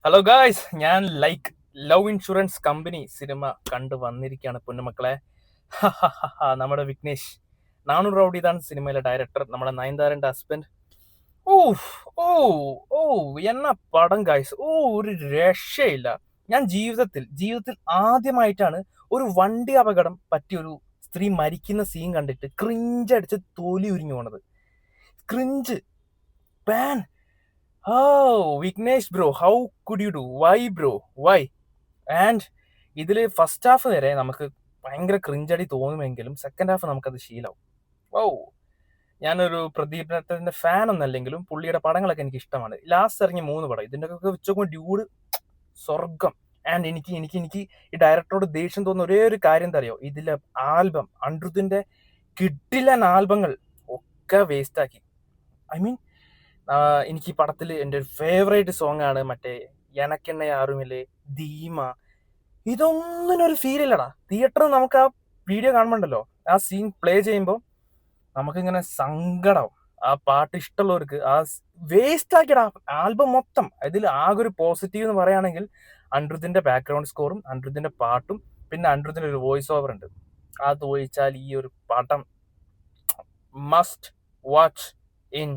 Hello guys, ഞാൻ love insurance company cinema കണ്ടു വന്നിരിക്കുകയാണ് പൊന്നുമക്കളെ. നമ്മുടെ വിഘ്നേഷ് നാണു റൗഡി ഇതാണ് സിനിമയിലെ ഡയറക്ടർ, നമ്മുടെ നയൻതാരന്റെ ഹസ്ബൻഡ്. ഓ ഓ ഓ എന്ന പടം ഗായ്സ്, ഒരു രക്ഷയില്ല. ഞാൻ ജീവിതത്തിൽ ആദ്യമായിട്ടാണ് ഒരു വണ്ടി അപകടം പറ്റിയ ഒരു സ്ത്രീ മരിക്കുന്ന സീൻ കണ്ടിട്ട് ക്രിഞ്ചടിച്ച് തൊലി ഉരിഞ്ഞു പോണത്. ക്രിഞ്ച് പാൻ. Vignesh bro, how could you do? Why bro, why? And ഇതില് ഫസ്റ്റ് ഹാഫ് വരെ നമുക്ക് ഭയങ്കര ക്രിഞ്ചടി തോന്നുമെങ്കിലും സെക്കൻഡ് ഹാഫ് നമുക്കത് ശീലാവും. ഓ, ഞാനൊരു പ്രദീപത്തിന്റെ ഫാൻ ഒന്നല്ലെങ്കിലും പുള്ളിയുടെ പടങ്ങളൊക്കെ എനിക്ക് ഇഷ്ടമാണ്. ലാസ്റ്റ് ഇറങ്ങിയ 3 പടം ഇതിന്റെ ഒക്കെ വെച്ചോക്കുമ്പോൾ ഡ്യൂഡ് സ്വർഗം. ആൻഡ് എനിക്ക് ഈ ഡയറക്ടറോട് ദേഷ്യം തോന്നുന്ന ഒരേ ഒരു കാര്യം എന്താ അറിയോ? ഇതിലെ ആൽബം, അനിരുദ്ധിന്റെ കിഡിലൻ ആൽബങ്ങൾ ഒക്കെ വേസ്റ്റ് ആക്കി. ഐ മീൻ, എനിക്ക് ഈ പടത്തിൽ എൻ്റെ ഒരു ഫേവറേറ്റ് സോങ് ആണ് മറ്റേ എനക്കെന്നെ യാറുമില്ലേ, ധീമ. ഇതൊന്നും ഒരു ഫീൽ ഇല്ലടാ. തിയേറ്ററിൽ നമുക്ക് ആ വീഡിയോ കാണുമ്പോണ്ടല്ലോ, ആ സീൻ പ്ലേ ചെയ്യുമ്പോൾ നമുക്കിങ്ങനെ സങ്കടം. ആ പാട്ട് ഇഷ്ടമുള്ളവർക്ക് ആ വേസ്റ്റ് ആക്കിയടാ ആൽബം മൊത്തം. ഇതിൽ ആകെ ഒരു പോസിറ്റീവ് എന്ന് പറയുകയാണെങ്കിൽ അനിരുദ്ധിന്റെ ബാക്ക്ഗ്രൗണ്ട് സ്കോറും അനിരുദ്ധിന്റെ പാട്ടും പിന്നെ അനിരുദ്ധിന്റെ ഒരു വോയിസ് ഓവർ ഉണ്ട്. അത് ഒഴിച്ചാൽ ഈ ഒരു പടം മസ്റ്റ് വാച്ച് ഇൻ.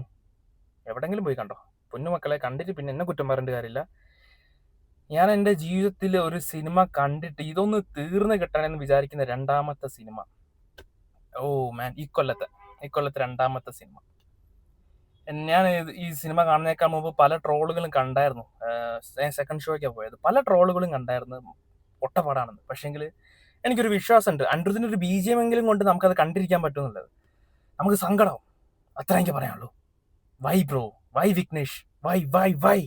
എവിടെങ്കിലും പോയി കണ്ടോ പൊന്നുമക്കളെ. കണ്ടിട്ട് പിന്നെ എന്നെ കുറ്റം പറയേണ്ട കാര്യമില്ല. ഞാൻ എൻ്റെ ജീവിതത്തിൽ ഒരു സിനിമ കണ്ടിട്ട് ഇതൊന്ന് തീർന്നു കിട്ടണമെന്ന് വിചാരിക്കുന്ന രണ്ടാമത്തെ സിനിമ. ഓ മാൻ, ഇക്കൊല്ലത്തെ രണ്ടാമത്തെ സിനിമ. ഞാൻ ഈ സിനിമ കാണുന്നേക്കാൾ മുമ്പ് പല ട്രോളുകളും കണ്ടായിരുന്നു. സെക്കൻഡ് ഷോയ്ക്കാണ് പോയത്. പല ട്രോളുകളും കണ്ടായിരുന്നു പൊട്ടപ്പാടാണെന്ന്. പക്ഷേങ്കിൽ എനിക്കൊരു വിശ്വാസമുണ്ട്, അനിരുദ്ധിന്റെ ഒരു BGM എങ്കിലും കൊണ്ട് നമുക്കത് കണ്ടിരിക്കാൻ പറ്റുമെന്നുള്ളത്. നമുക്ക് സങ്കടം, അത്ര എനിക്ക് പറയാനുള്ളൂ. Why bro, why Vignesh, why why Y?